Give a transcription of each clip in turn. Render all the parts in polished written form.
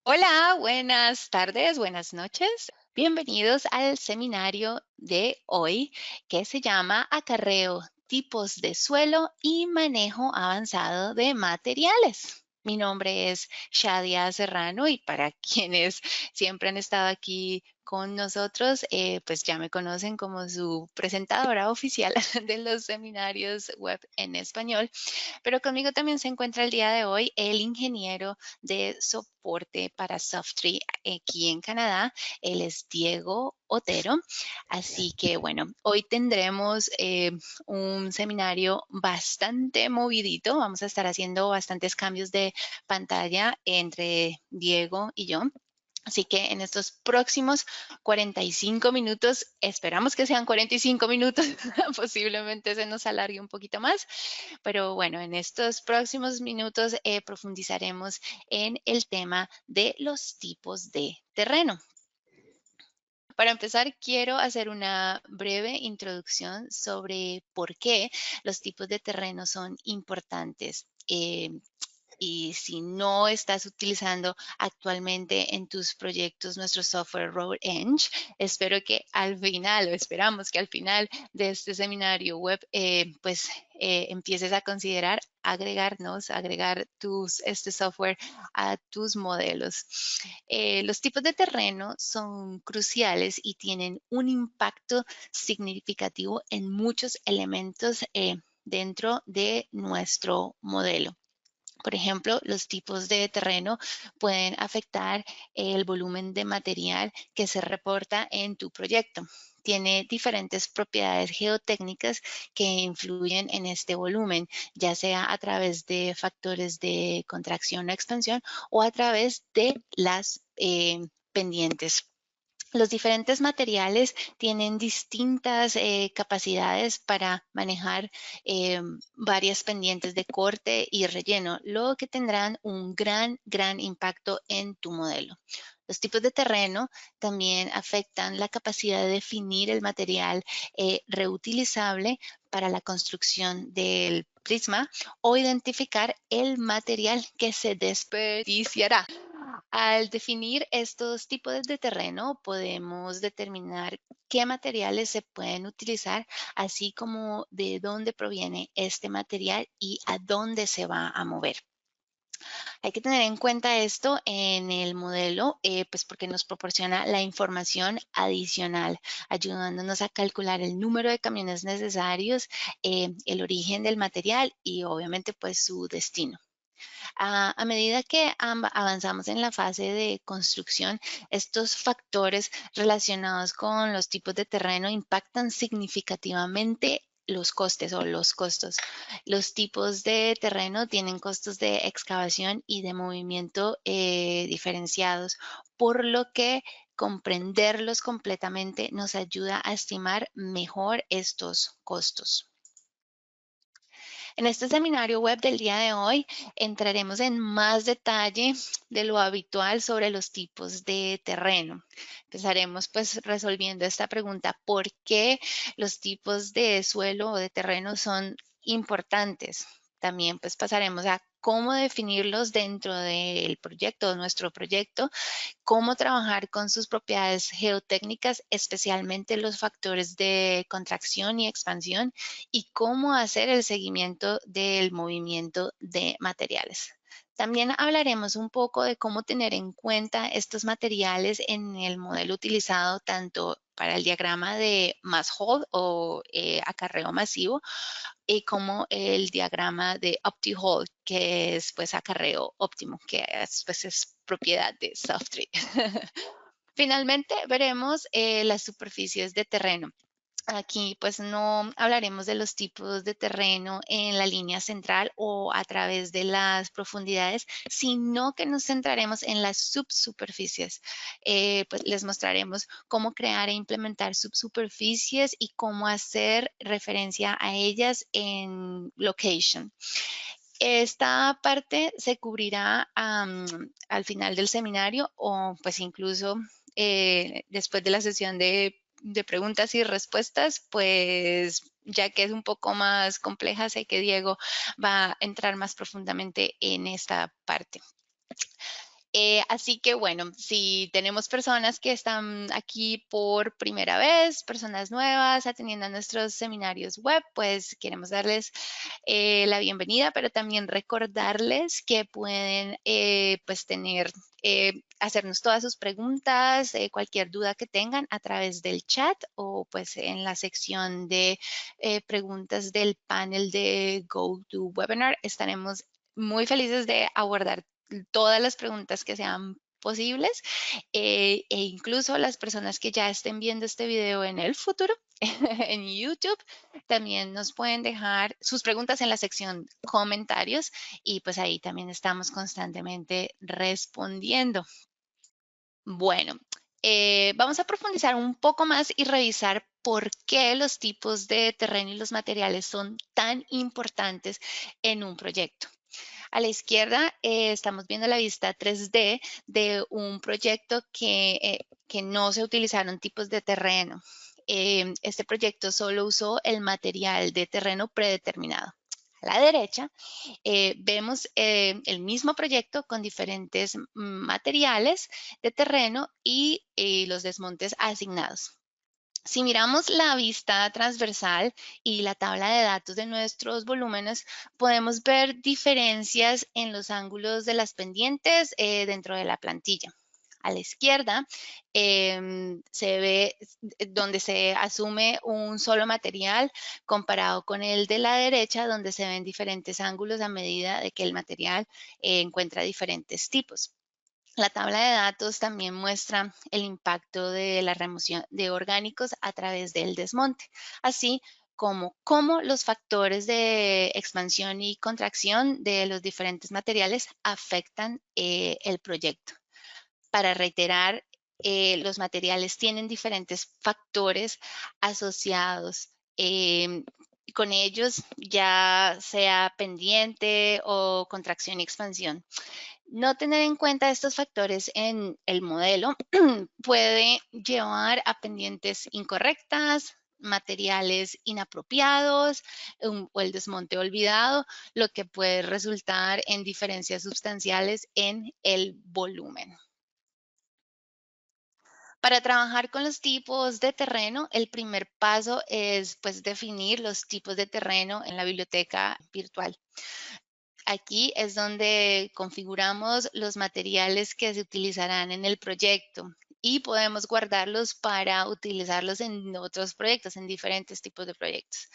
Hola, buenas tardes, buenas noches. Bienvenidos al seminario de hoy que se llama Acarreo, tipos de suelo y manejo avanzado de materiales. Mi nombre es Shadia Serrano y para quienes siempre han estado aquí con nosotros, pues ya me conocen como su presentadora oficial de los seminarios web en español. Pero conmigo también se encuentra el día de hoy el ingeniero de soporte para Softtree aquí en Canadá. Él es Diego Otero. Así que bueno, hoy tendremos un seminario bastante movidito. Vamos a estar haciendo bastantes cambios de pantalla entre Diego y yo. Así que en estos próximos 45 minutos, esperamos que sean 45 minutos, posiblemente se nos alargue un poquito más, pero bueno, en estos próximos minutos profundizaremos en el tema de los tipos de terreno. Para empezar, quiero hacer una breve introducción sobre por qué los tipos de terreno son importantes. Y si no estás utilizando actualmente en tus proyectos nuestro software RoadEng, espero que al final, o esperamos que al final de este seminario web, empieces a considerar agregar este software a tus modelos. Los tipos de terreno son cruciales y tienen un impacto significativo en muchos elementos dentro de nuestro modelo. Por ejemplo, los tipos de terreno pueden afectar el volumen de material que se reporta en tu proyecto. Tiene diferentes propiedades geotécnicas que influyen en este volumen, ya sea a través de factores de contracción o expansión o a través de las pendientes. Los diferentes materiales tienen distintas capacidades para manejar varias pendientes de corte y relleno, lo que tendrán un gran impacto en tu modelo. Los tipos de terreno también afectan la capacidad de definir el material reutilizable para la construcción del prisma o identificar el material que se desperdiciará. Al definir estos tipos de terreno, podemos determinar qué materiales se pueden utilizar, así como de dónde proviene este material y a dónde se va a mover. Hay que tener en cuenta esto en el modelo, pues porque nos proporciona la información adicional, ayudándonos a calcular el número de camiones necesarios, el origen del material y obviamente pues su destino. A medida que avanzamos en la fase de construcción, estos factores relacionados con los tipos de terreno impactan significativamente los costes o los costos. Los tipos de terreno tienen costos de excavación y de movimiento diferenciados, por lo que comprenderlos completamente nos ayuda a estimar mejor estos costos. En este seminario web del día de hoy entraremos en más detalle de lo habitual sobre los tipos de terreno. Empezaremos pues resolviendo esta pregunta: ¿por qué los tipos de suelo o de terreno son importantes? También pues pasaremos a cómo definirlos dentro del proyecto, nuestro proyecto, cómo trabajar con sus propiedades geotécnicas, especialmente los factores de contracción y expansión, y cómo hacer el seguimiento del movimiento de materiales. También hablaremos un poco de cómo tener en cuenta estos materiales en el modelo utilizado tanto para el diagrama de mass hold o acarreo masivo y como el diagrama de OptiHole, que es pues acarreo óptimo, que es propiedad de Softtree. Finalmente veremos las superficies de terreno. Aquí pues no hablaremos de los tipos de terreno en la línea central o a través de las profundidades, sino que nos centraremos en las subsuperficies. Pues les mostraremos cómo crear e implementar subsuperficies y cómo hacer referencia a ellas en location. Esta parte se cubrirá al final del seminario o pues incluso después de la sesión de preguntas y respuestas, pues ya que es un poco más compleja, sé que Diego va a entrar más profundamente en esta parte. Así que bueno, si tenemos personas que están aquí por primera vez, personas nuevas atendiendo a nuestros seminarios web, pues queremos darles la bienvenida, pero también recordarles que pueden pues hacernos todas sus preguntas, cualquier duda que tengan a través del chat o pues en la sección de preguntas del panel de GoToWebinar. Estaremos muy felices de abordar todas las preguntas que sean posibles e incluso las personas que ya estén viendo este video en el futuro en YouTube también nos pueden dejar sus preguntas en la sección comentarios y pues ahí también estamos constantemente respondiendo. Bueno, vamos a profundizar un poco más y revisar por qué los tipos de terreno y los materiales son tan importantes en un proyecto. A la izquierda estamos viendo la vista 3D de un proyecto que no se utilizaron tipos de terreno. Este proyecto solo usó el material de terreno predeterminado. A la derecha vemos el mismo proyecto con diferentes materiales de terreno y los desmontes asignados. Si miramos la vista transversal y la tabla de datos de nuestros volúmenes, podemos ver diferencias en los ángulos de las pendientes dentro de la plantilla. A la izquierda se ve donde se asume un solo material comparado con el de la derecha, donde se ven diferentes ángulos a medida de que el material encuentra diferentes tipos. La tabla de datos también muestra el impacto de la remoción de orgánicos a través del desmonte, así como cómo los factores de expansión y contracción de los diferentes materiales afectan el proyecto. Para reiterar, los materiales tienen diferentes factores asociados. Con ellos, ya sea pendiente o contracción y expansión. No tener en cuenta estos factores en el modelo puede llevar a pendientes incorrectas, materiales inapropiados o el desmonte olvidado, lo que puede resultar en diferencias sustanciales en el volumen. Para trabajar con los tipos de terreno, el primer paso es pues, definir los tipos de terreno en la biblioteca virtual. Aquí es donde configuramos los materiales que se utilizarán en el proyecto y podemos guardarlos para utilizarlos en otros proyectos, en diferentes tipos de proyectos.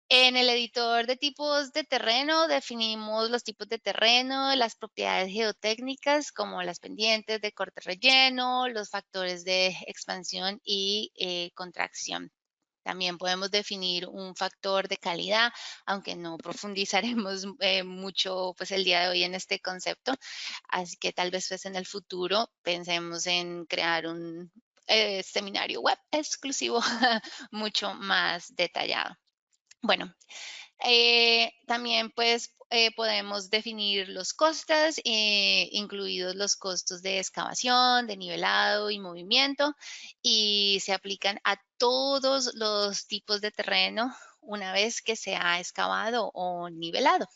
En el editor de tipos de terreno definimos los tipos de terreno, las propiedades geotécnicas como las pendientes de corte relleno, los factores de expansión y contracción. También podemos definir un factor de calidad, aunque no profundizaremos mucho pues, el día de hoy en este concepto. Así que tal vez pues, en el futuro pensemos en crear un seminario web exclusivo mucho más detallado. Bueno, también pues podemos definir los costes, incluidos los costos de excavación, de nivelado y movimiento, y se aplican a todos los tipos de terreno una vez que se ha excavado o nivelado.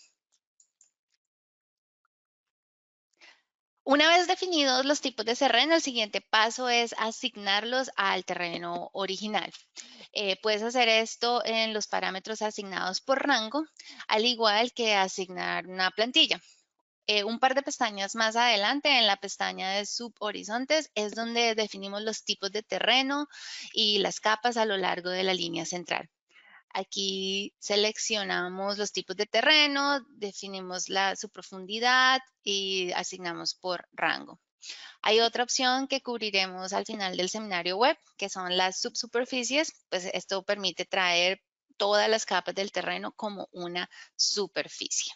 Una vez definidos los tipos de terreno, el siguiente paso es asignarlos al terreno original. Puedes hacer esto en los parámetros asignados por rango, al igual que asignar una plantilla. Un par de pestañas más adelante, en la pestaña de subhorizontes, es donde definimos los tipos de terreno y las capas a lo largo de la línea central. Aquí seleccionamos los tipos de terreno, definimos su profundidad y asignamos por rango. Hay otra opción que cubriremos al final del seminario web, que son las subsuperficies. Pues esto permite traer todas las capas del terreno como una superficie.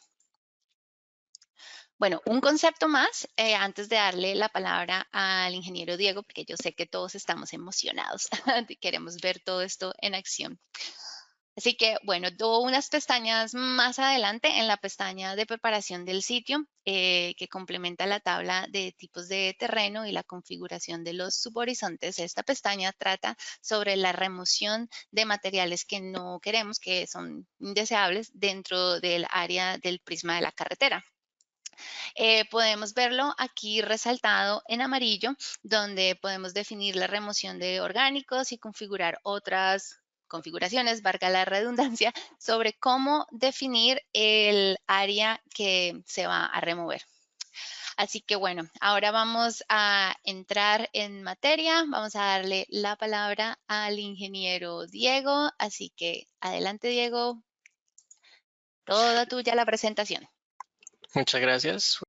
Bueno, un concepto más antes de darle la palabra al ingeniero Diego, porque yo sé que todos estamos emocionados, queremos ver todo esto en acción. Así que, bueno, unas pestañas más adelante en la pestaña de preparación del sitio que complementa la tabla de tipos de terreno y la configuración de los subhorizontes. Esta pestaña trata sobre la remoción de materiales que no queremos, que son indeseables dentro del área del prisma de la carretera. Podemos verlo aquí resaltado en amarillo, donde podemos definir la remoción de orgánicos y configurar otras configuraciones, valga la redundancia, sobre cómo definir el área que se va a remover. Así que bueno, ahora vamos a entrar en materia. Vamos a darle la palabra al ingeniero Diego. Así que adelante, Diego. Toda tuya la presentación. Muchas gracias.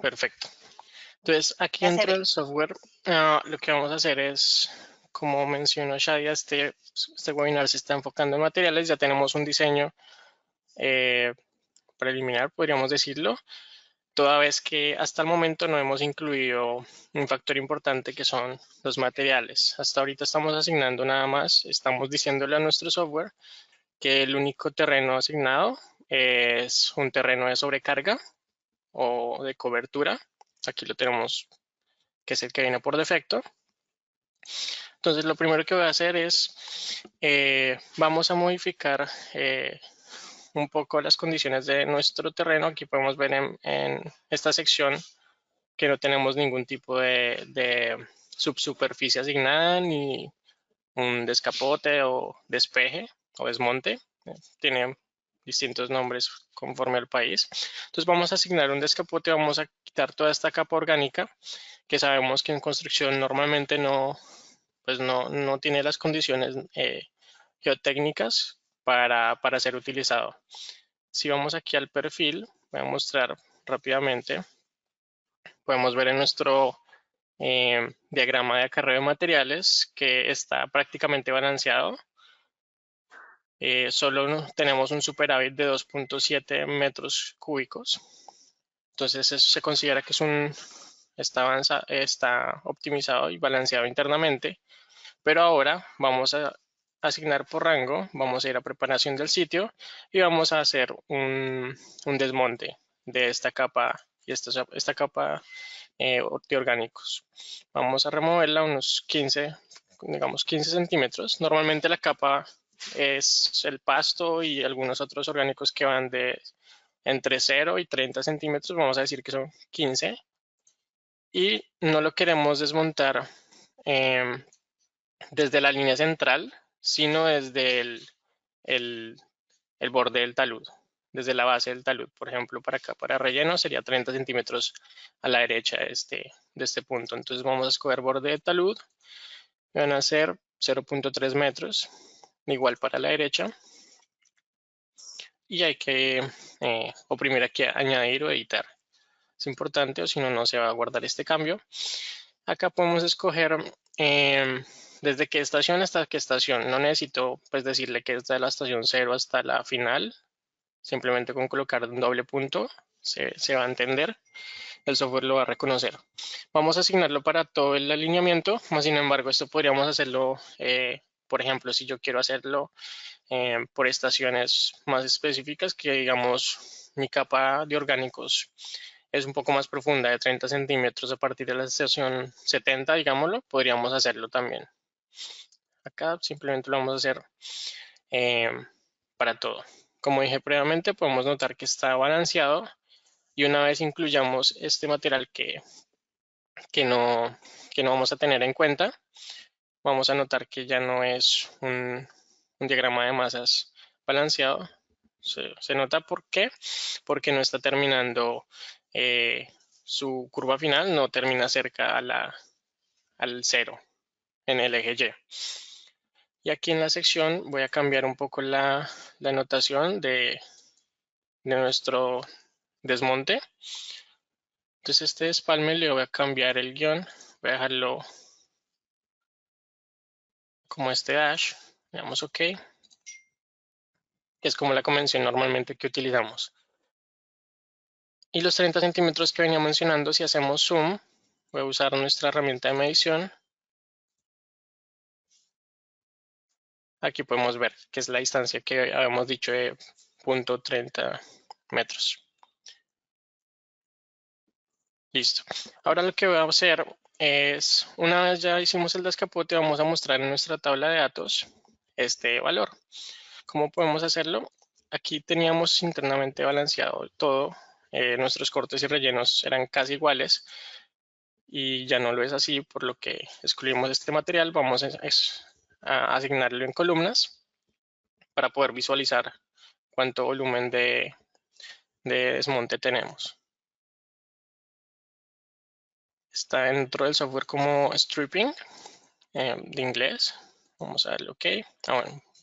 Perfecto. Entonces, aquí Ya se dentro ve. del software, lo que vamos a hacer es, como mencionó Shadia, este webinar se está enfocando en materiales. Ya tenemos un diseño preliminar, podríamos decirlo, toda vez que hasta el momento no hemos incluido un factor importante que son los materiales. Hasta ahorita estamos asignando nada más, estamos diciéndole a nuestro software que el único terreno asignado es un terreno de sobrecarga o de cobertura. Aquí lo tenemos, que es el que viene por defecto. Entonces, lo primero que voy a hacer es, vamos a modificar un poco las condiciones de nuestro terreno. Aquí podemos ver en esta sección que no tenemos ningún tipo de subsuperficie asignada, ni un descapote o despeje o desmonte. Tiene distintos nombres conforme al país. Entonces vamos a asignar un descapote, vamos a quitar toda esta capa orgánica que sabemos que en construcción normalmente pues no tiene las condiciones geotécnicas para ser utilizado. Si vamos aquí al perfil, voy a mostrar rápidamente, podemos ver en nuestro diagrama de acarreo de materiales que está prácticamente balanceado. Solo tenemos un superávit de 2.7 metros cúbicos. Entonces eso se considera que está optimizado y balanceado internamente. Pero ahora vamos a asignar por rango, vamos a ir a preparación del sitio y vamos a hacer un desmonte de esta capa y esta capa de orgánicos. Vamos a removerla unos 15, digamos 15 centímetros. Normalmente la capa es el pasto y algunos otros orgánicos que van de entre 0 y 30 centímetros, vamos a decir que son 15. Y no lo queremos desmontar desde la línea central, sino desde el borde del talud, desde la base del talud. Por ejemplo, para acá, para relleno, sería 30 centímetros a la derecha de este punto. Entonces vamos a escoger borde de talud, van a ser 0.3 metros, igual para la derecha. Y hay que oprimir aquí a añadir o editar. Es importante, o si no, no se va a guardar este cambio. Acá podemos escoger desde qué estación hasta qué estación. No necesito pues decirle que es de la estación 0 hasta la final. Simplemente con colocar un doble punto se va a entender. El software lo va a reconocer. Vamos a asignarlo para todo el alineamiento. Más sin embargo, esto podríamos hacerlo, por ejemplo, si yo quiero hacerlo por estaciones más específicas, que digamos mi capa de orgánicos es un poco más profunda, de 30 centímetros a partir de la estación 70, digámoslo, podríamos hacerlo también. Acá simplemente lo vamos a hacer para todo. Como dije previamente, podemos notar que está balanceado y una vez incluyamos este material que no vamos a tener en cuenta, vamos a notar que ya no es un diagrama de masas balanceado. Se nota por qué, porque no está terminando su curva final, no termina cerca al 0 en el eje Y. Y aquí en la sección voy a cambiar un poco la notación de nuestro desmonte. Entonces este despalme le voy a cambiar el guión, voy a dejarlo como este dash, le damos OK. Es como la convención normalmente que utilizamos. Y los 30 centímetros que venía mencionando, si hacemos zoom, voy a usar nuestra herramienta de medición. Aquí podemos ver que es la distancia que habíamos dicho de 0.30 metros. Listo. Ahora lo que voy a hacer es, una vez ya hicimos el descapote, vamos a mostrar en nuestra tabla de datos este valor. ¿Cómo podemos hacerlo? Aquí teníamos internamente balanceado todo nuestros cortes y rellenos eran casi iguales y ya no lo es así, por lo que excluimos este material. Vamos a asignarlo en columnas para poder visualizar cuánto volumen de desmonte tenemos. Está dentro del software como stripping de inglés. Vamos a darle OK.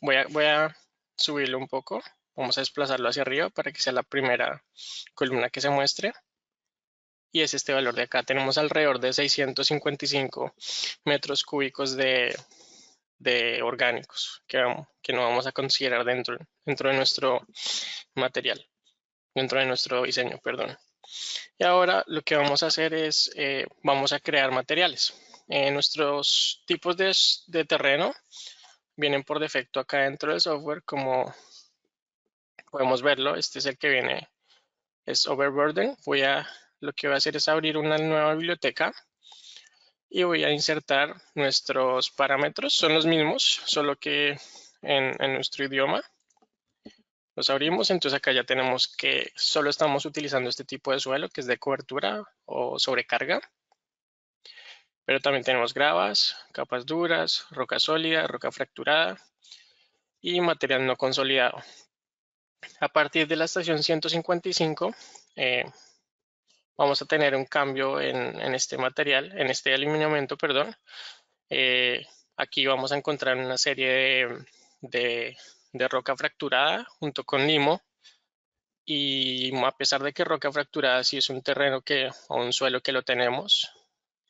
Bueno, voy a subirlo un poco. Vamos a desplazarlo hacia arriba para que sea la primera columna que se muestre. Y es este valor de acá. Tenemos alrededor de 655 metros cúbicos de orgánicos que no vamos a considerar dentro de nuestro material, dentro de nuestro diseño, perdón. Y ahora lo que vamos a hacer es, vamos a crear materiales. Nuestros tipos de terreno vienen por defecto acá dentro del software, como podemos verlo. Este es el que viene, es Overburden. Lo que voy a hacer es abrir una nueva biblioteca y voy a insertar nuestros parámetros. Son los mismos, solo que en nuestro idioma. Los abrimos, entonces acá ya tenemos que solo estamos utilizando este tipo de suelo, que es de cobertura o sobrecarga. Pero también tenemos gravas, capas duras, roca sólida, roca fracturada y material no consolidado. A partir de la estación 155 vamos a tener un cambio en este material, en este alineamiento, perdón. Aquí vamos a encontrar una serie de roca fracturada junto con limo. Y a pesar de que roca fracturada sí es un terreno o un suelo que lo tenemos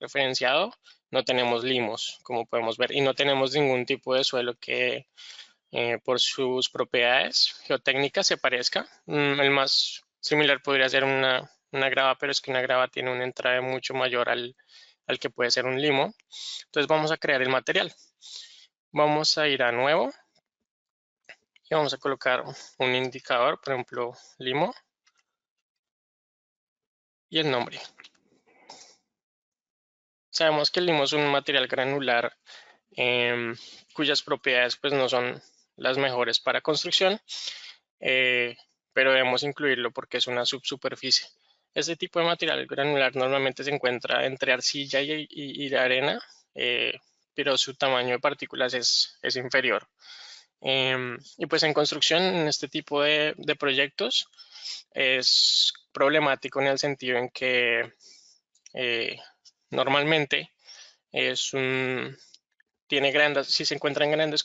referenciado, no tenemos limos, como podemos ver, y no tenemos ningún tipo de suelo que por sus propiedades geotécnicas se parezca. El más similar podría ser una grava, pero es que una grava tiene una entrada mucho mayor al que puede ser un limo. Entonces vamos a crear el material. Vamos a ir a nuevo y vamos a colocar un indicador, por ejemplo, limo, y el nombre. Sabemos que el limo es un material granular cuyas propiedades pues no son las mejores para construcción, pero debemos incluirlo porque es una subsuperficie. Este tipo de material granular normalmente se encuentra entre arcilla y arena, pero su tamaño de partículas es inferior. Y pues en construcción, en este tipo de proyectos, es problemático en el sentido en que normalmente tiene si se encuentra en grandes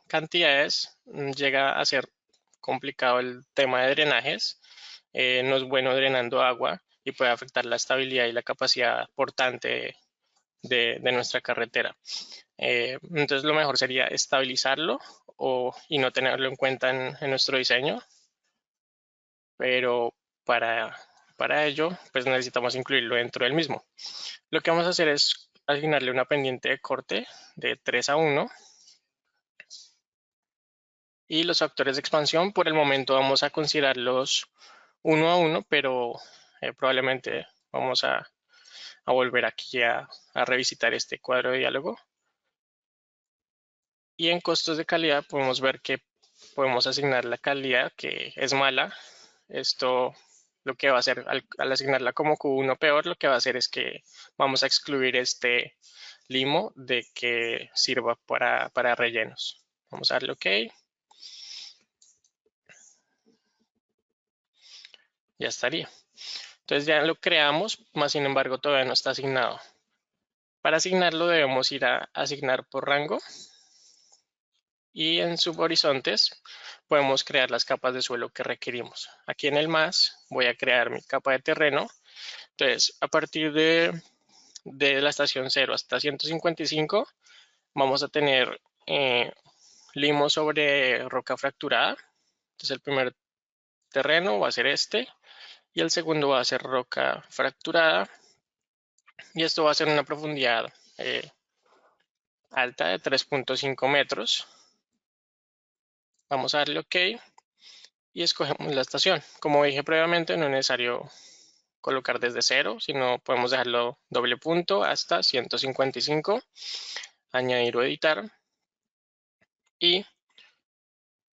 cantidades, llega a ser complicado el tema de drenajes. No es bueno drenando agua y puede afectar la estabilidad y la capacidad portante de nuestra carretera. Entonces lo mejor sería estabilizarlo y no tenerlo en cuenta en nuestro diseño, pero para ello pues necesitamos incluirlo dentro del mismo. Lo que vamos a hacer es asignarle una pendiente de corte de 3:1 y los factores de expansión por el momento vamos a considerarlos 1:1, pero probablemente vamos a volver aquí a revisitar este cuadro de diálogo. Y en costos de calidad podemos ver que podemos asignar la calidad, que es mala. Esto lo que va a hacer al asignarla como Q1 peor, lo que va a hacer es que vamos a excluir este limo de que sirva para rellenos. Vamos a darle OK. Ya estaría. Entonces ya lo creamos, más sin embargo todavía no está asignado. Para asignarlo debemos ir a asignar por rango y en subhorizontes podemos crear las capas de suelo que requerimos. Aquí en el más voy a crear mi capa de terreno. Entonces a partir de la estación 0 hasta 155 vamos a tener limo sobre roca fracturada. Entonces el primer terreno va a ser este y el segundo va a ser roca fracturada. Y esto va a ser una profundidad alta de 3.5 metros. Vamos a darle OK y escogemos la estación. Como dije previamente, no es necesario colocar desde 0, sino podemos dejarlo doble punto hasta 155, añadir o editar. Y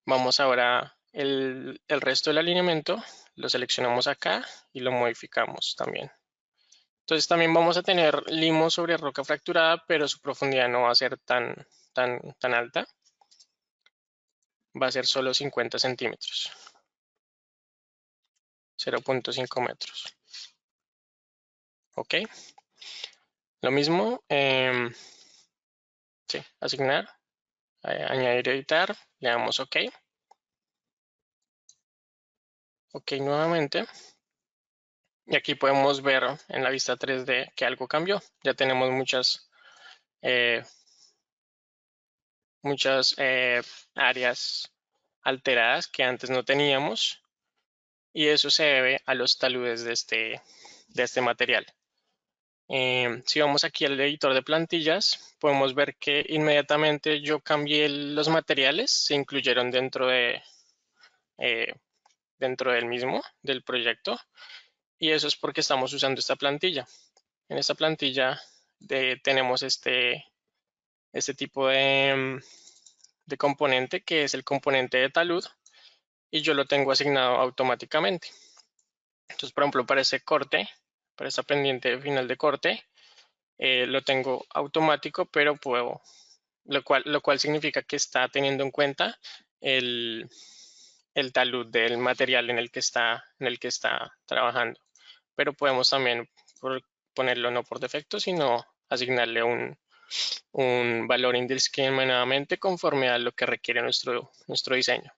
vamos ahora el resto del alineamiento lo seleccionamos acá y lo modificamos también. Entonces también vamos a tener limos sobre roca fracturada, pero su profundidad no va a ser tan alta. Va a ser solo 50 centímetros. 0.5 metros. Ok. Lo mismo. Sí, asignar. Añadir, editar. Le damos OK. OK nuevamente. Y aquí podemos ver en la vista 3D que algo cambió. Ya tenemos muchas áreas alteradas que antes no teníamos. Y eso se debe a los taludes de este material. Si vamos aquí al editor de plantillas, podemos ver que inmediatamente yo cambié los materiales, se incluyeron dentro del mismo, del proyecto, y eso es porque estamos usando esta plantilla. En esta plantilla tenemos este tipo de componente, que es el componente de talud, y yo lo tengo asignado automáticamente. Entonces, por ejemplo, para ese corte, para esta pendiente final de corte, lo tengo automático, pero puedo, lo cual significa que está teniendo en cuenta el talud del material en el que está trabajando. Pero podemos también ponerlo no por defecto, sino asignarle un valor indiscriminadamente conforme a lo que requiere nuestro diseño.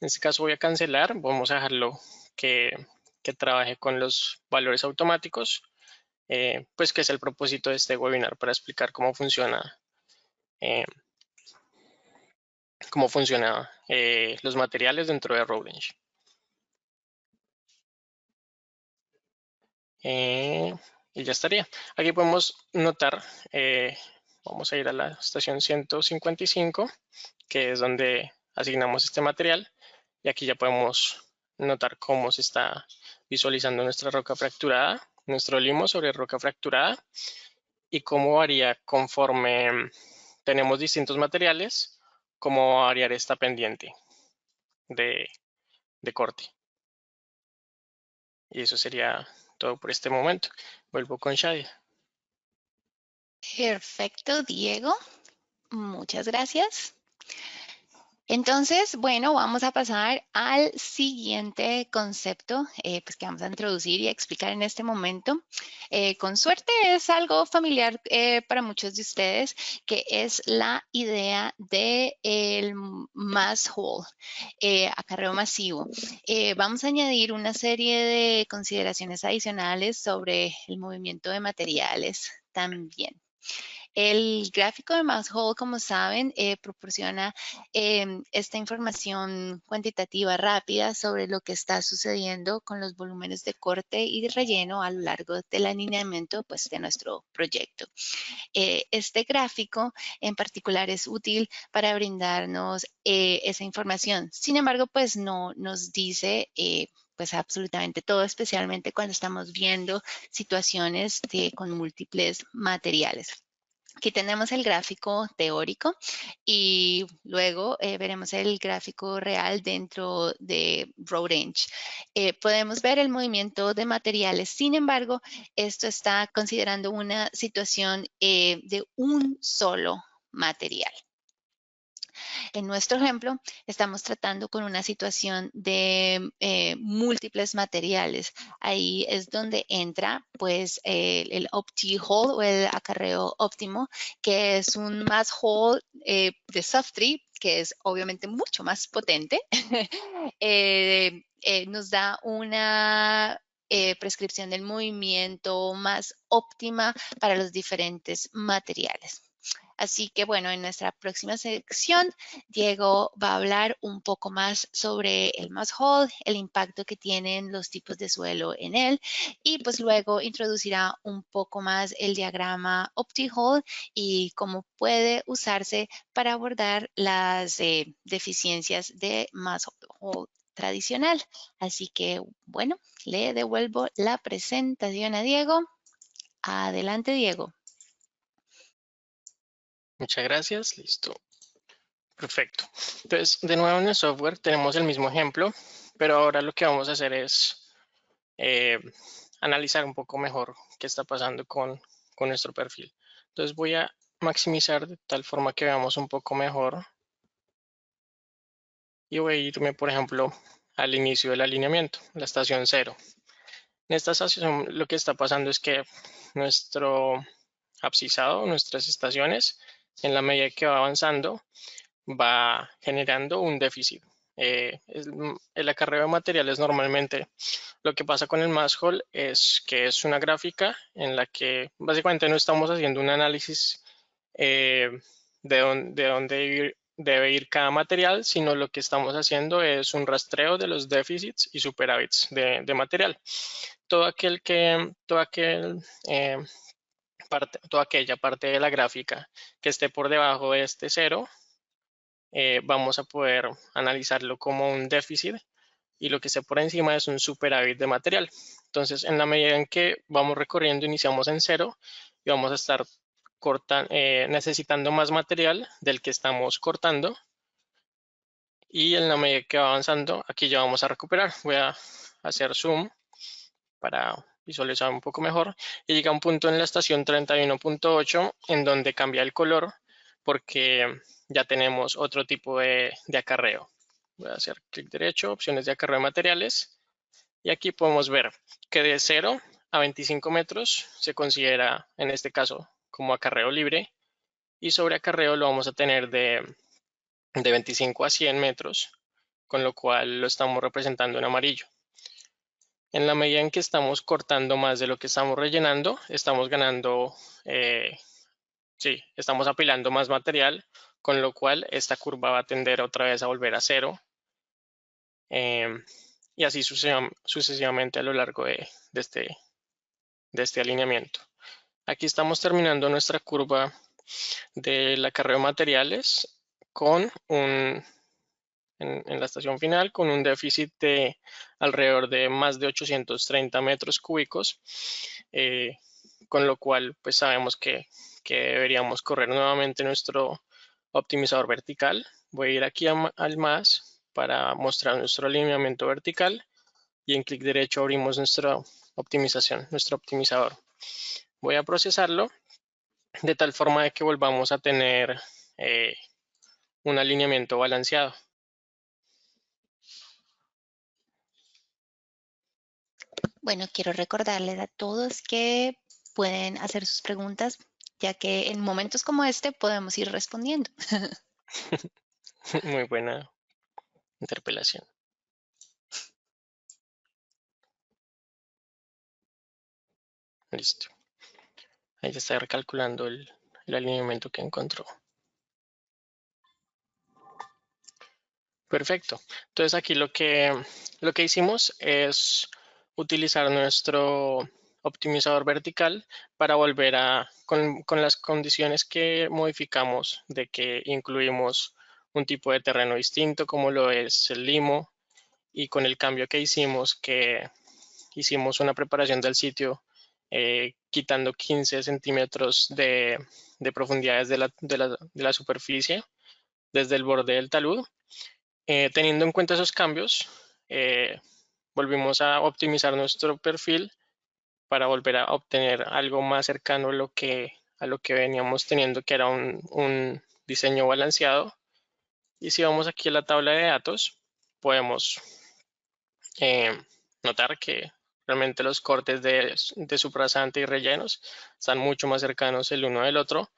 En este caso voy a cancelar, vamos a dejarlo que trabaje con los valores automáticos, pues que es el propósito de este webinar, para explicar cómo funciona los materiales dentro de Routenge. Y ya estaría. Aquí podemos notar, vamos a ir a la estación 155, que es donde asignamos este material, y aquí ya podemos notar cómo se está visualizando nuestra roca fracturada, nuestro limo sobre roca fracturada, y cómo varía conforme tenemos distintos materiales, cómo va a variar esta pendiente de corte. Y eso sería todo por este momento. Vuelvo con Shadia. Perfecto, Diego. Muchas gracias. Entonces, bueno, vamos a pasar al siguiente concepto pues que vamos a introducir y explicar en este momento. Con suerte es algo familiar para muchos de ustedes, que es la idea del mass haul, acarreo masivo. Vamos a añadir una serie de consideraciones adicionales sobre el movimiento de materiales también. El gráfico de mass haul, como saben, proporciona esta información cuantitativa rápida sobre lo que está sucediendo con los volúmenes de corte y de relleno a lo largo del alineamiento pues, de nuestro proyecto. Este gráfico en particular es útil para brindarnos esa información. Sin embargo, pues no nos dice pues absolutamente todo, especialmente cuando estamos viendo situaciones con múltiples materiales. Aquí tenemos el gráfico teórico y luego veremos el gráfico real dentro de Routenge. Podemos ver el movimiento de materiales. Sin embargo, esto está considerando una situación de un solo material. En nuestro ejemplo, estamos tratando con una situación de múltiples materiales. Ahí es donde entra pues el OptiHaul o el acarreo óptimo, que es un mass haul de Softree, que es obviamente mucho más potente. Nos da una prescripción del movimiento más óptima para los diferentes materiales. Así que bueno, en nuestra próxima sección, Diego va a hablar un poco más sobre el mass haul, el impacto que tienen los tipos de suelo en él, y pues luego introducirá un poco más el diagrama OptiHaul y cómo puede usarse para abordar las deficiencias de mass haul tradicional. Así que bueno, le devuelvo la presentación a Diego. Adelante, Diego. Muchas gracias. Listo. Perfecto. Entonces, de nuevo en el software tenemos el mismo ejemplo. pero ahora lo que vamos a hacer es analizar un poco mejor qué está pasando con nuestro perfil. Entonces voy a maximizar de tal forma que veamos un poco mejor y voy a irme, por ejemplo, al inicio del alineamiento, la estación 0. En esta estación lo que está pasando es que nuestro abscisado, nuestras estaciones, en la medida que va avanzando, va generando un déficit. El acarreo de materiales normalmente lo que pasa con el mass haul es que es una gráfica en la que básicamente no estamos haciendo un análisis de dónde debe ir cada material, sino lo que estamos haciendo es un rastreo de los déficits y superávits de material. Toda aquella parte de la gráfica que esté por debajo de este 0, vamos a poder analizarlo como un déficit y lo que esté por encima es un superávit de material. Entonces, en la medida en que vamos recorriendo, iniciamos en 0 y vamos a estar necesitando más material del que estamos cortando, y en la medida que va avanzando, aquí ya vamos a recuperar. Voy a hacer zoom para visualizar un poco mejor, y llega un punto en la estación 31.8 en donde cambia el color porque ya tenemos otro tipo de acarreo. Voy a hacer clic derecho, opciones de acarreo de materiales, y aquí podemos ver que de 0 a 25 metros se considera en este caso como acarreo libre, y sobre acarreo lo vamos a tener de 25 a 100 metros, con lo cual lo estamos representando en amarillo. En la medida en que estamos cortando más de lo que estamos rellenando, estamos ganando, estamos apilando más material, con lo cual esta curva va a tender otra vez a volver a 0, y así sucesivamente a lo largo de este alineamiento. Aquí estamos terminando nuestra curva del acarreo de materiales con en la estación final con un déficit de alrededor de más de 830 metros cúbicos, con lo cual pues sabemos que deberíamos correr nuevamente nuestro optimizador vertical. Voy a ir aquí al más para mostrar nuestro alineamiento vertical, y en clic derecho abrimos nuestra optimización, nuestro optimizador. Voy a procesarlo de tal forma de que volvamos a tener un alineamiento balanceado. Bueno, quiero recordarles a todos que pueden hacer sus preguntas, ya que en momentos como este podemos ir respondiendo. Muy buena interpelación. Listo. Ahí ya está recalculando el alineamiento que encontró. Perfecto. Entonces aquí lo que hicimos es utilizar nuestro optimizador vertical para volver con las condiciones que modificamos, de que incluimos un tipo de terreno distinto como lo es el limo, y con el cambio que hicimos una preparación del sitio quitando 15 centímetros de profundidades de la superficie desde el borde del talud. Teniendo en cuenta esos cambios, volvimos a optimizar nuestro perfil para volver a obtener algo más cercano a lo que veníamos teniendo, que era un diseño balanceado. Y si vamos aquí a la tabla de datos, podemos notar que realmente los cortes de subrasante y rellenos están mucho más cercanos el uno del otro.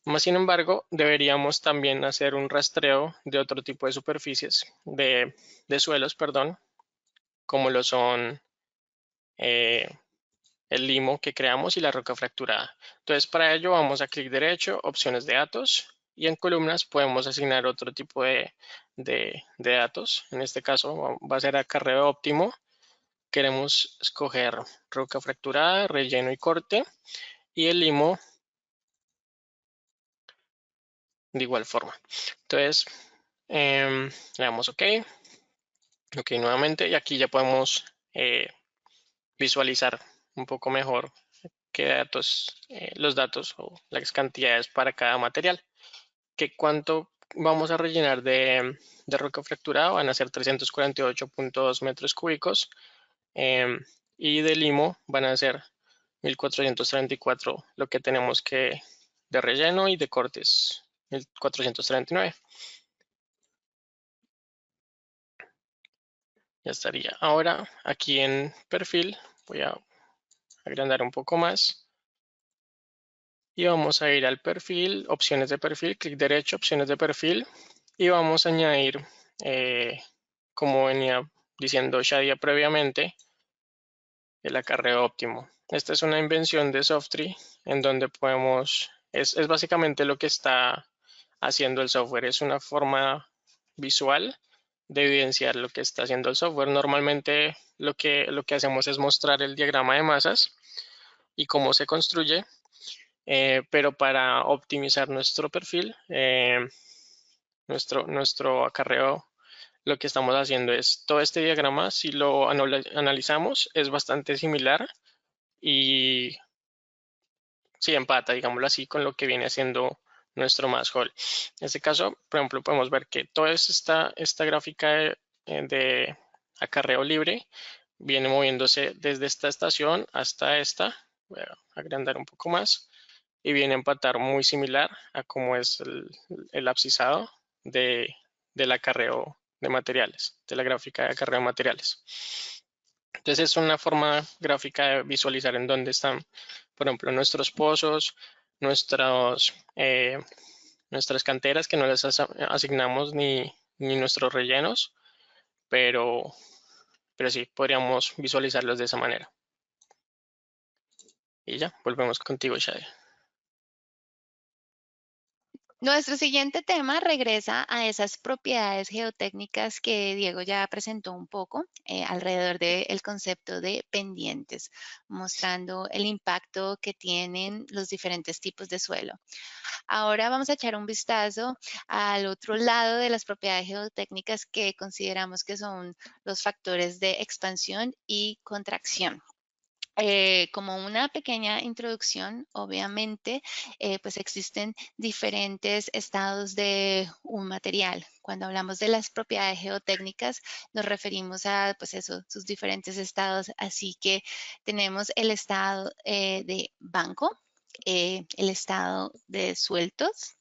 Más sin embargo, deberíamos también hacer un rastreo de otro tipo de superficies, de suelos, perdón, como lo son el limo que creamos y la roca fracturada. Entonces, para ello vamos a clic derecho, opciones de datos, y en columnas podemos asignar otro tipo de datos. En este caso va a ser acarreo óptimo. Queremos escoger roca fracturada, relleno y corte, y el limo de igual forma. Entonces, le damos OK. OK nuevamente, y aquí ya podemos visualizar un poco mejor qué datos, los datos o las cantidades para cada material, que cuánto vamos a rellenar de roca fracturada, van a ser 348.2 metros cúbicos, y de limo van a ser 1434 lo que tenemos que de relleno, y de cortes 1439. Ya estaría. Ahora aquí en perfil voy a agrandar un poco más y vamos a ir al perfil, opciones de perfil, clic derecho, opciones de perfil, y vamos a añadir, como venía diciendo Shadia previamente, el acarreo óptimo. Esta es una invención de Softree en donde podemos, es básicamente lo que está haciendo el software, es una forma visual de evidenciar lo que está haciendo el software. Normalmente lo que hacemos es mostrar el diagrama de masas y cómo se construye, pero para optimizar nuestro perfil, nuestro acarreo, lo que estamos haciendo es todo este diagrama, si lo analizamos, es bastante similar y sí empata, digámoslo así, con lo que viene haciendo nuestro mass haul. En este caso, por ejemplo, podemos ver que toda esta gráfica de acarreo libre viene moviéndose desde esta estación hasta esta. Voy a agrandar un poco más y viene a empatar muy similar a cómo es el abscisado del acarreo de materiales, de la gráfica de acarreo de materiales. Entonces es una forma gráfica de visualizar en dónde están, por ejemplo, nuestros pozos, nuestras canteras, que no les asignamos ni nuestros rellenos, pero sí, podríamos visualizarlos de esa manera. Y ya, volvemos contigo, Shadi. Nuestro siguiente tema regresa a esas propiedades geotécnicas que Diego ya presentó un poco alrededor del concepto de pendientes, mostrando el impacto que tienen los diferentes tipos de suelo. Ahora vamos a echar un vistazo al otro lado de las propiedades geotécnicas que consideramos que son los factores de expansión y contracción. Como una pequeña introducción, obviamente, pues existen diferentes estados de un material. Cuando hablamos de las propiedades geotécnicas, nos referimos a, pues eso, sus diferentes estados. Así que tenemos el estado de banco, el estado de sueltos,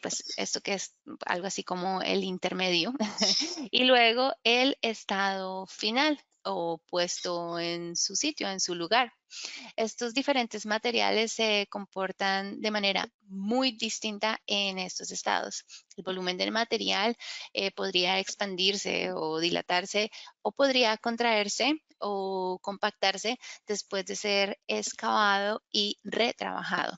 pues esto que es algo así como el intermedio, y luego el estado final o puesto en su sitio, en su lugar. Estos diferentes materiales se comportan de manera muy distinta en estos estados. El volumen del material podría expandirse o dilatarse, o podría contraerse o compactarse después de ser excavado y retrabajado.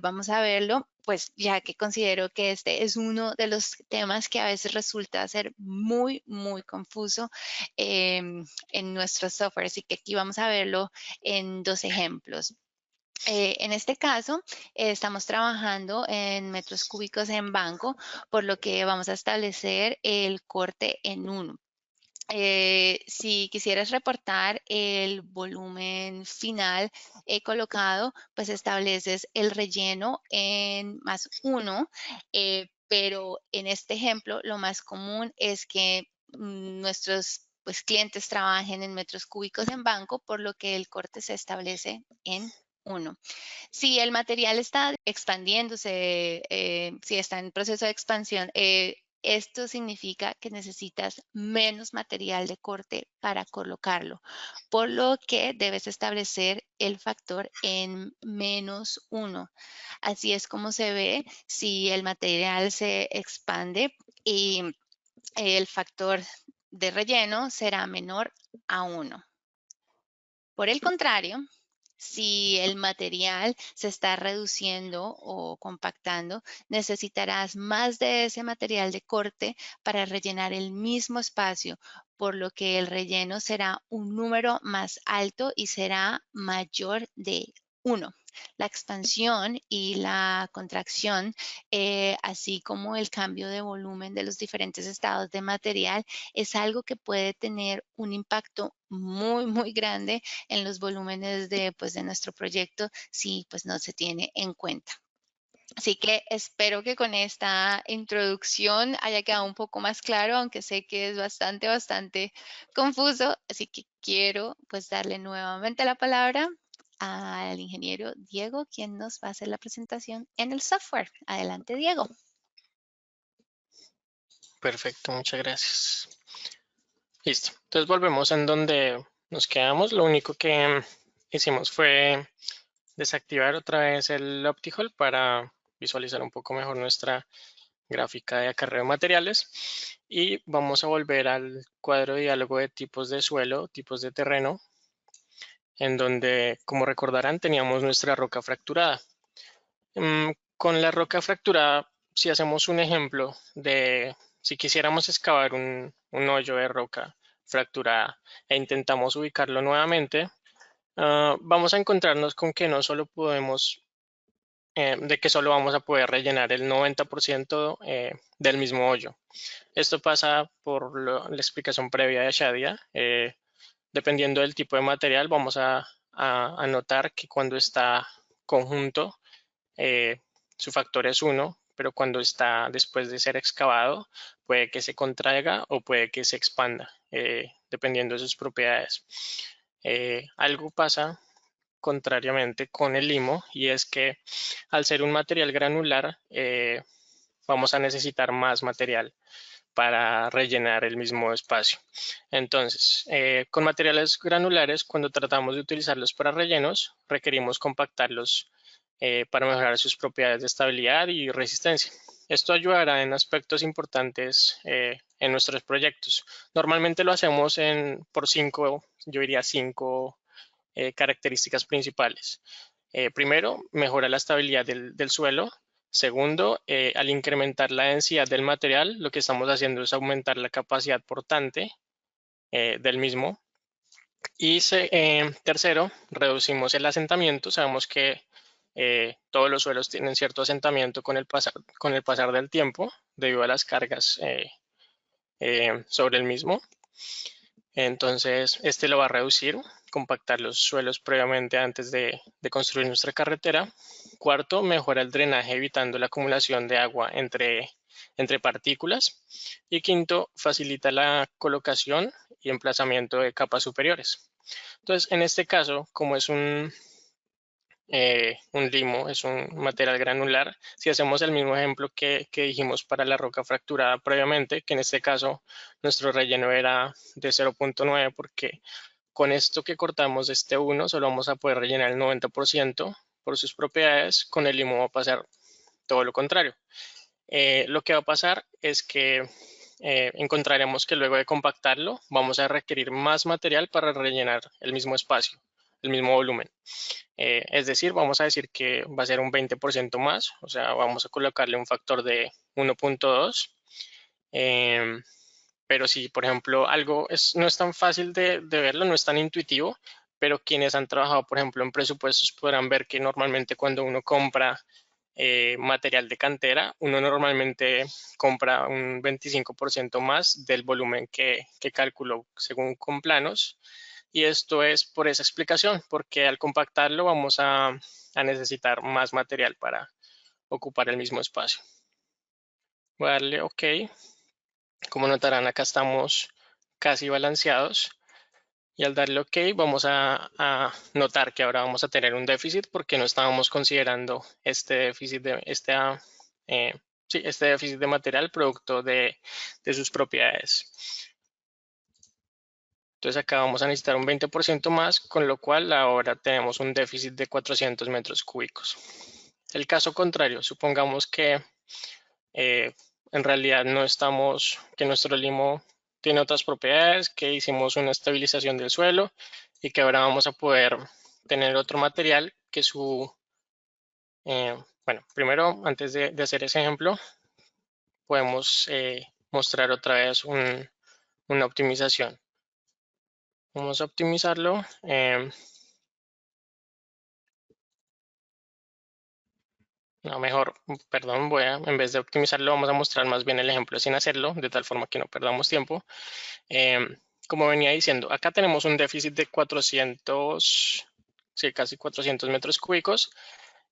Vamos a verlo, pues ya que considero que este es uno de los temas que a veces resulta ser muy, muy confuso en nuestro software. Así que aquí vamos a verlo en dos ejemplos. En este caso, estamos trabajando en metros cúbicos en banco, por lo que vamos a establecer el corte en 1. Si quisieras reportar el volumen final colocado, pues estableces el relleno en +1, pero en este ejemplo lo más común es que nuestros pues, clientes trabajen en metros cúbicos en banco, por lo que el corte se establece en 1. Si el material está expandiéndose, si está en proceso de expansión, esto significa que necesitas menos material de corte para colocarlo, por lo que debes establecer el factor en -1. Así es como se ve si el material se expande y el factor de relleno será menor a 1. Por el contrario, si el material se está reduciendo o compactando, necesitarás más de ese material de corte para rellenar el mismo espacio, por lo que el relleno será un número más alto y será mayor de 1. La expansión y la contracción, así como el cambio de volumen de los diferentes estados de material, es algo que puede tener un impacto muy, muy grande en los volúmenes de, pues, de nuestro proyecto si pues, no se tiene en cuenta. Así que espero que con esta introducción haya quedado un poco más claro, aunque sé que es bastante confuso. Así que quiero pues darle nuevamente la palabra al ingeniero Diego, quien nos va a hacer la presentación en el software. Adelante, Diego. Perfecto, muchas gracias. Listo. Entonces volvemos en donde nos quedamos. Lo único que hicimos fue desactivar otra vez el OptiHole para visualizar un poco mejor nuestra gráfica de acarreo de materiales. Y vamos a volver al cuadro de diálogo de tipos de suelo, tipos de terreno, en donde, como recordarán, teníamos nuestra roca fracturada. Con la roca fracturada, si hacemos un ejemplo de si quisiéramos excavar un hoyo de roca fracturada e intentamos ubicarlo nuevamente, vamos a encontrarnos con que no solo podemos, de que solo vamos a poder rellenar el 90% del mismo hoyo. Esto pasa por la explicación previa de Shadia. Dependiendo del tipo de material, vamos a notar que cuando está conjunto, eh, su factor es 1, pero cuando está después de ser excavado, puede que se contraiga o puede que se expanda, dependiendo de sus propiedades. Algo pasa contrariamente con el limo, y es que al ser un material granular, vamos a necesitar más material para rellenar el mismo espacio. Entonces, con materiales granulares, cuando tratamos de utilizarlos para rellenos, requerimos compactarlos para mejorar sus propiedades de estabilidad y resistencia. Esto ayudará en aspectos importantes en nuestros proyectos. Normalmente lo hacemos por 5, yo diría 5 características principales. Primero, mejora la estabilidad del suelo. Segundo, al incrementar la densidad del material, lo que estamos haciendo es aumentar la capacidad portante del mismo. Y tercero, reducimos el asentamiento. Sabemos que todos los suelos tienen cierto asentamiento con el pasar del tiempo debido a las cargas sobre el mismo. Entonces, este lo va a reducir, compactar los suelos previamente antes de construir nuestra carretera. Cuarto, mejora el drenaje evitando la acumulación de agua entre partículas. Y quinto, facilita la colocación y emplazamiento de capas superiores. Entonces, en este caso, como es un limo, es un material granular. Si hacemos el mismo ejemplo que dijimos para la roca fracturada previamente, que en este caso nuestro relleno era de 0.9, porque con esto que cortamos este 1 solo vamos a poder rellenar el 90% por sus propiedades. Con el limo va a pasar todo lo contrario. Lo que va a pasar es que encontraremos que luego de compactarlo vamos a requerir más material para rellenar el mismo espacio, el mismo volumen. Es decir, vamos a decir que va a ser un 20% más, o sea, vamos a colocarle un factor de 1.2. Pero si, por ejemplo, algo no es tan fácil de verlo, no es tan intuitivo, pero quienes han trabajado, por ejemplo, en presupuestos podrán ver que normalmente cuando uno compra material de cantera, uno normalmente compra un 25% más del volumen que calculó según con planos. Y esto es por esa explicación, porque al compactarlo vamos a necesitar más material para ocupar el mismo espacio. Voy a darle OK. Como notarán, acá estamos casi balanceados. Y al darle OK vamos a notar que ahora vamos a tener un déficit porque no estábamos considerando este déficit este déficit de material producto de sus propiedades. Entonces acá vamos a necesitar un 20% más, con lo cual ahora tenemos un déficit de 400 metros cúbicos. El caso contrario, supongamos que en realidad no estamos, que nuestro limo tiene otras propiedades, que hicimos una estabilización del suelo y que ahora vamos a poder tener otro material que bueno, primero, antes de hacer ese ejemplo, podemos mostrar otra vez una optimización. Vamos a optimizarlo. No, mejor, perdón, en vez de optimizarlo, vamos a mostrar más bien el ejemplo sin hacerlo, de tal forma que no perdamos tiempo. Como venía diciendo, acá tenemos un déficit de 400, sí, casi 400 metros cúbicos.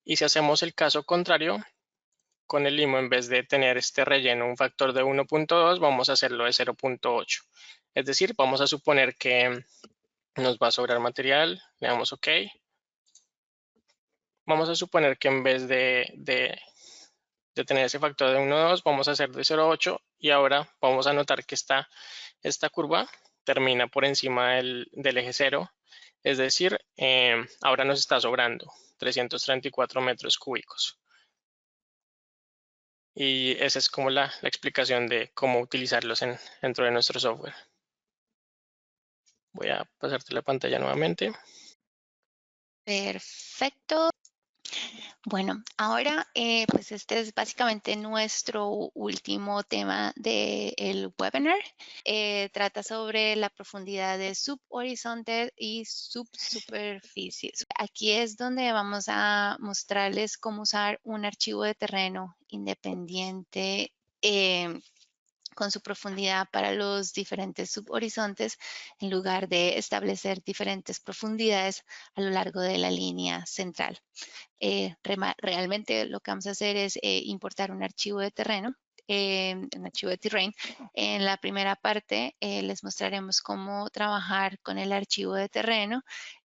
Y si hacemos el caso contrario, con el limo, en vez de tener este relleno un factor de 1.2, vamos a hacerlo de 0.8. Es decir, vamos a suponer que nos va a sobrar material, le damos OK. Vamos a suponer que en vez de tener ese factor de 1.2, vamos a hacer de 0.8 y ahora vamos a notar que esta curva termina por encima del eje 0, es decir, ahora nos está sobrando 334 metros cúbicos. Y esa es como la explicación de cómo utilizarlos dentro de nuestro software. Voy a pasarte la pantalla nuevamente. Perfecto. Bueno, ahora pues este es básicamente nuestro último tema del webinar. Trata sobre la profundidad de subhorizonte y subsuperficies. Aquí es donde vamos a mostrarles cómo usar un archivo de terreno independiente con su profundidad para los diferentes subhorizontes en lugar de establecer diferentes profundidades a lo largo de la línea central. Realmente lo que vamos a hacer es importar un archivo de terreno, un archivo de terrain. En la primera parte les mostraremos cómo trabajar con el archivo de terreno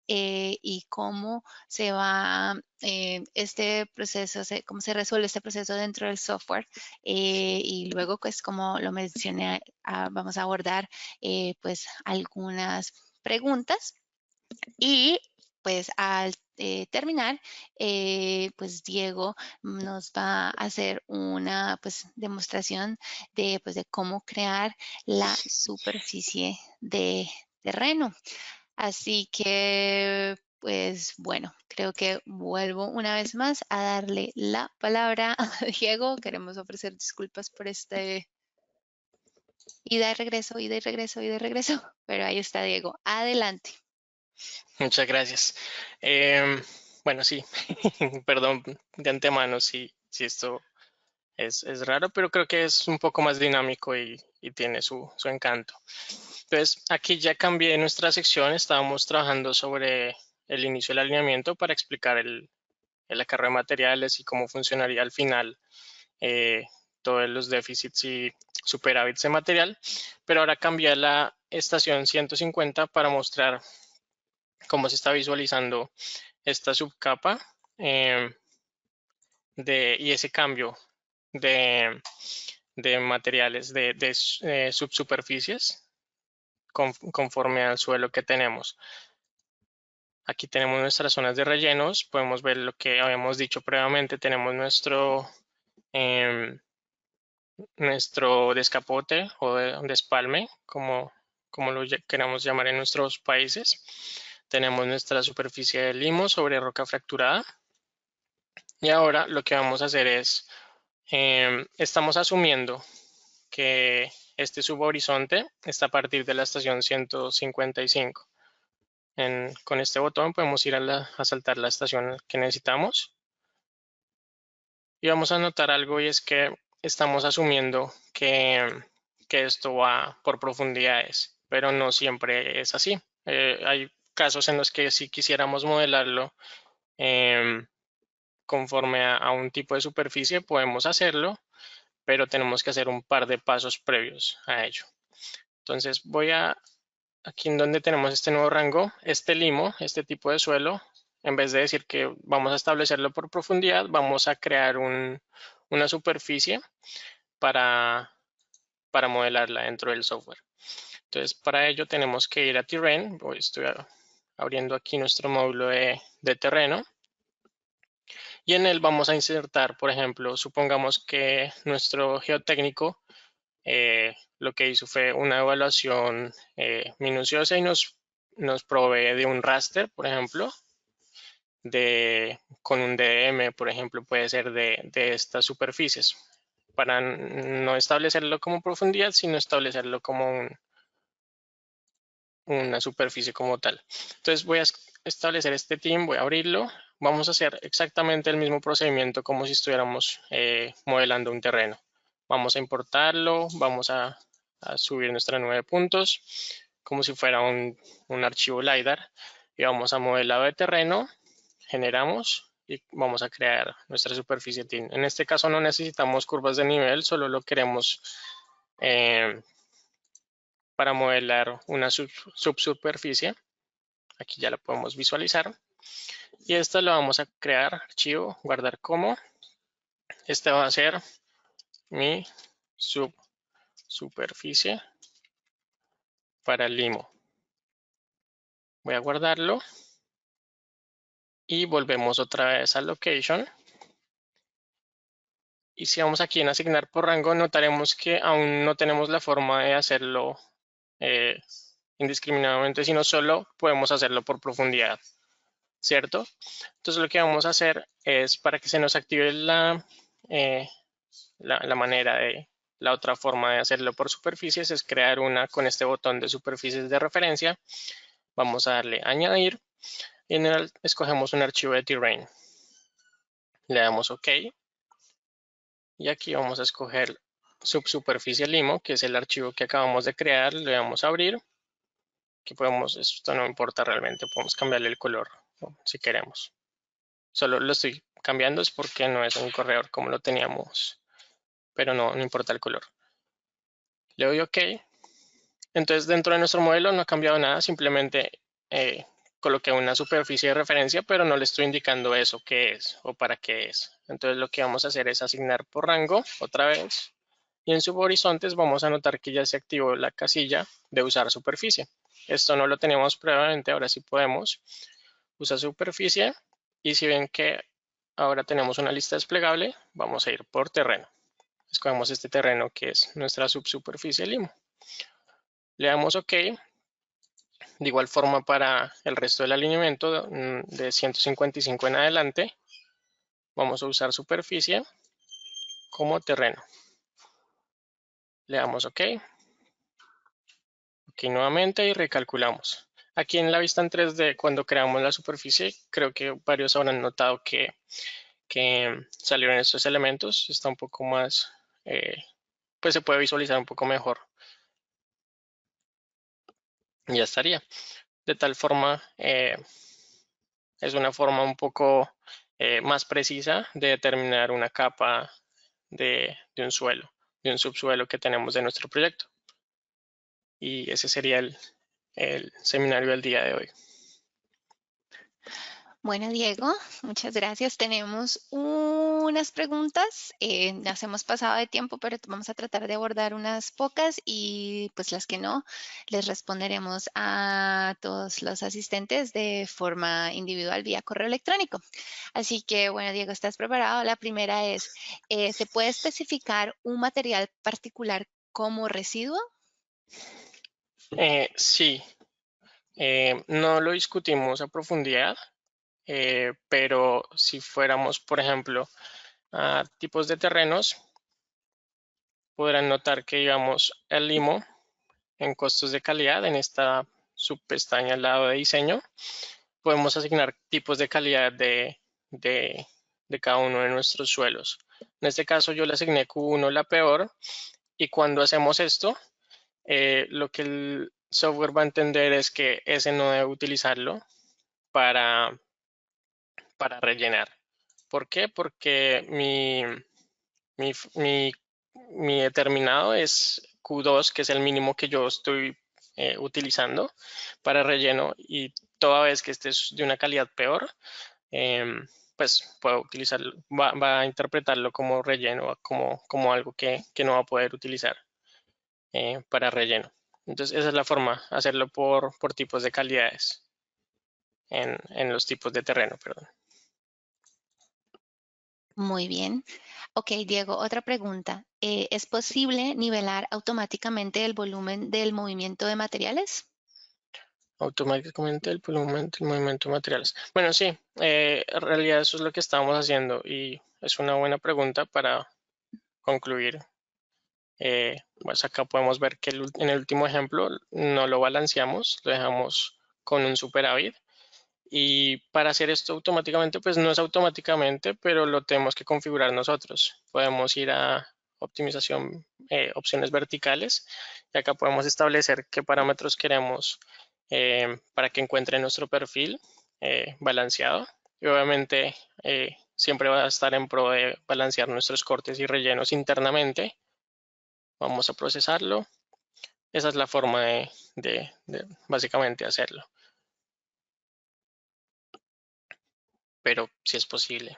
y cómo se va este proceso, cómo se resuelve este proceso dentro del software. Y luego, pues como lo mencioné, vamos a abordar pues algunas preguntas y pues al terminar, pues Diego nos va a hacer una pues demostración pues, de cómo crear la superficie de terreno. Así que, pues bueno, creo que vuelvo una vez más a darle la palabra a Diego. Queremos ofrecer disculpas por este ida y regreso, ida y regreso, ida y regreso. Pero ahí está Diego. Adelante. Muchas gracias. Bueno, sí, perdón de antemano si esto es raro, pero creo que es un poco más dinámico y tiene su encanto. Entonces, aquí ya cambié nuestra sección. Estábamos trabajando sobre el inicio del alineamiento para explicar el acarreo de materiales y cómo funcionaría al final todos los déficits y superávits de material. Pero ahora cambié la estación 150 para mostrar cómo se está visualizando esta subcapa y ese cambio de materiales de subsuperficies conforme al suelo que tenemos. Aquí tenemos nuestras zonas de rellenos. Podemos ver lo que habíamos dicho previamente. Tenemos nuestro descapote o despalme, como lo queramos llamar en nuestros países. Tenemos nuestra superficie de limo sobre roca fracturada. Y ahora lo que vamos a hacer es, estamos asumiendo que este subhorizonte está a partir de la estación 155. Con este botón podemos ir a saltar la estación que necesitamos. Y vamos a notar algo, y es que estamos asumiendo que esto va por profundidades, pero no siempre es así. Hay casos en los que si quisiéramos modelarlo conforme a un tipo de superficie, podemos hacerlo, pero tenemos que hacer un par de pasos previos a ello. Entonces voy aquí en donde tenemos este nuevo rango, este limo, este tipo de suelo, en vez de decir que vamos a establecerlo por profundidad, vamos a crear una superficie para modelarla dentro del software. Entonces, para ello tenemos que ir a Terrain. Estoy abriendo aquí nuestro módulo de terreno. Y en él vamos a insertar, por ejemplo, supongamos que nuestro geotécnico lo que hizo fue una evaluación minuciosa y nos provee de un raster, por ejemplo, con un DDM, por ejemplo, puede ser de estas superficies, para no establecerlo como profundidad, sino establecerlo como una superficie como tal. Entonces voy a establecer este team, voy a abrirlo. Vamos a hacer exactamente el mismo procedimiento como si estuviéramos modelando un terreno. Vamos a importarlo, vamos a subir nuestra nube de puntos como si fuera un archivo LiDAR y vamos a modelado de terreno, generamos y vamos a crear nuestra superficie thin. En este caso no necesitamos curvas de nivel, solo lo queremos para modelar una subsuperficie. Aquí ya la podemos visualizar. Y esta lo vamos a crear, archivo, guardar como. Esta va a ser mi subsuperficie para el limo. Voy a guardarlo. Y volvemos otra vez a location. Y si vamos aquí en asignar por rango, notaremos que aún no tenemos la forma de hacerlo indiscriminadamente, sino solo podemos hacerlo por profundidad, ¿cierto? Entonces lo que vamos a hacer es, para que se nos active la manera de, la otra forma de hacerlo por superficies, es crear una con este botón de superficies de referencia. Vamos a darle añadir y en el escogemos un archivo de terrain. Le damos OK. Y aquí vamos a escoger subsuperficie limo, que es el archivo que acabamos de crear. Le damos a abrir. Aquí podemos, esto no importa realmente, podemos cambiarle el color si queremos. Solo lo estoy cambiando es porque no es un corredor como lo teníamos, pero no importa el color. Le doy OK. Entonces dentro de nuestro modelo no ha cambiado nada, simplemente coloqué una superficie de referencia, pero no le estoy indicando eso qué es o para qué es. Entonces lo que vamos a hacer es asignar por rango otra vez. Y en subhorizontes vamos a notar que ya se activó la casilla de usar superficie. Esto no lo teníamos previamente, ahora sí podemos usar superficie. Y si ven que ahora tenemos una lista desplegable, vamos a ir por terreno. Escogemos este terreno que es nuestra subsuperficie limo. Le damos OK. De igual forma para el resto del alineamiento de 155 en adelante, vamos a usar superficie como terreno. Le damos OK. OK nuevamente y recalculamos. Aquí en la vista en 3D, cuando creamos la superficie, creo que varios habrán notado que salieron estos elementos. Está un poco más, pues se puede visualizar un poco mejor. Y ya estaría. De tal forma, es una forma un poco más precisa de determinar una capa de un suelo, de un subsuelo que tenemos de nuestro proyecto. Y ese sería el seminario del día de hoy. Bueno, Diego, muchas gracias. Tenemos unas preguntas. Las hemos pasado de tiempo, pero vamos a tratar de abordar unas pocas y pues las que no, les responderemos a todos los asistentes de forma individual vía correo electrónico. Así que, bueno, Diego, ¿estás preparado? La primera es, ¿se puede especificar un material particular como residuo? Sí, no lo discutimos a profundidad. Pero si fuéramos, por ejemplo, a tipos de terrenos, podrán notar que, digamos, el limo en costos de calidad, en esta subpestaña al lado de diseño, podemos asignar tipos de calidad de cada uno de nuestros suelos. En este caso yo le asigné Q1 la peor, y cuando hacemos esto, lo que el software va a entender es que ese no debe utilizarlo para rellenar. ¿Por qué? Porque mi determinado es Q2, que es el mínimo que yo estoy utilizando para relleno, y toda vez que esté de una calidad peor, pues puedo utilizarlo, va a interpretarlo como relleno, como algo que no va a poder utilizar para relleno. Entonces esa es la forma, hacerlo por tipos de calidades en los tipos de terreno, perdón. Muy bien. Ok, Diego, otra pregunta. ¿Es posible nivelar automáticamente el volumen del movimiento de materiales? Automáticamente el volumen del movimiento de materiales. Bueno, sí, en realidad eso es lo que estamos haciendo y es una buena pregunta para concluir. Pues acá podemos ver que en el último ejemplo no lo balanceamos, lo dejamos con un superávit. Y para hacer esto automáticamente, pues no es automáticamente, pero lo tenemos que configurar nosotros. Podemos ir a optimización, opciones verticales, y acá podemos establecer qué parámetros queremos para que encuentre nuestro perfil balanceado. y obviamente siempre va a estar en pro de balancear nuestros cortes y rellenos internamente. Vamos a procesarlo. Esa es la forma de básicamente hacerlo, pero si es posible.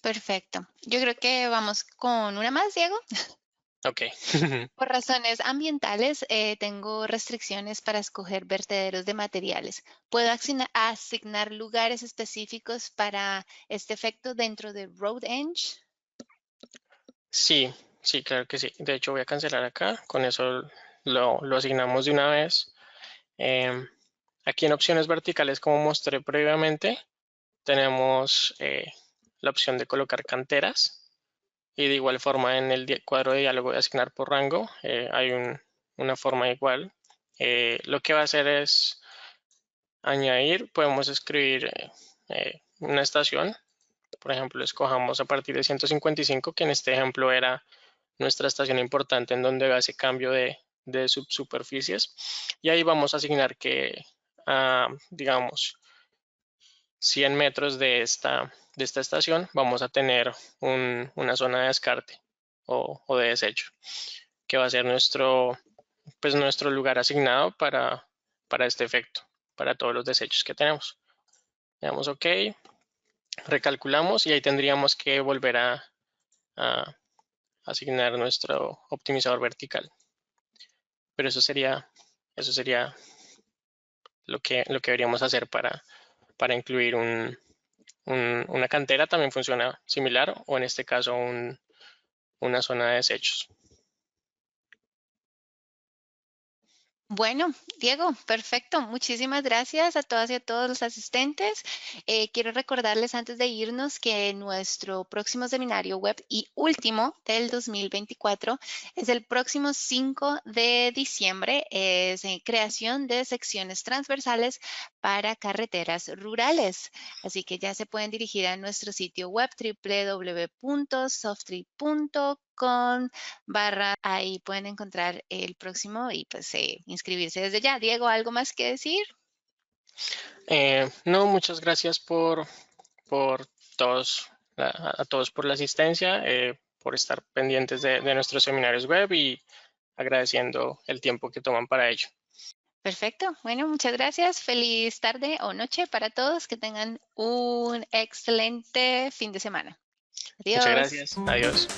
Perfecto. Yo creo que vamos con una más, Diego. Ok. Por razones ambientales, tengo restricciones para escoger vertederos de materiales. ¿Puedo asignar lugares específicos para este efecto dentro de Road Edge? Sí, sí, claro que sí. De hecho, voy a cancelar acá. Con eso lo asignamos de una vez. Em, Aquí en opciones verticales, como mostré previamente, tenemos la opción de colocar canteras y de igual forma en el cuadro de diálogo de asignar por rango hay una forma igual. Lo que va a hacer es añadir, podemos escribir una estación. Por ejemplo, escojamos a partir de 155, que en este ejemplo era nuestra estación importante en donde hace cambio de subsuperficies. Y ahí vamos a asignar que, digamos, 100 metros de esta estación vamos a tener una zona de descarte o de desecho, que va a ser pues nuestro lugar asignado para este efecto, para todos los desechos que tenemos. Le damos OK, recalculamos y ahí tendríamos que volver a asignar nuestro optimizador vertical. Pero eso sería lo que deberíamos hacer para incluir una cantera. También funciona similar, o en este caso una zona de desechos. Bueno, Diego, perfecto. Muchísimas gracias a todas y a todos los asistentes. Quiero recordarles antes de irnos que nuestro próximo seminario web y último del 2024 es el próximo 5 de diciembre. Es creación de secciones transversales para carreteras rurales. Así que ya se pueden dirigir a nuestro sitio web www.softtree.com ahí pueden encontrar el próximo y pues inscribirse desde ya. Diego, ¿algo más que decir? No, muchas gracias por todos, a todos por la asistencia, por estar pendientes de nuestros seminarios web y agradeciendo el tiempo que toman para ello. Perfecto. Bueno, muchas gracias. Feliz tarde o noche para todos. Que tengan un excelente fin de semana. Muchas Adiós. gracias. Adiós.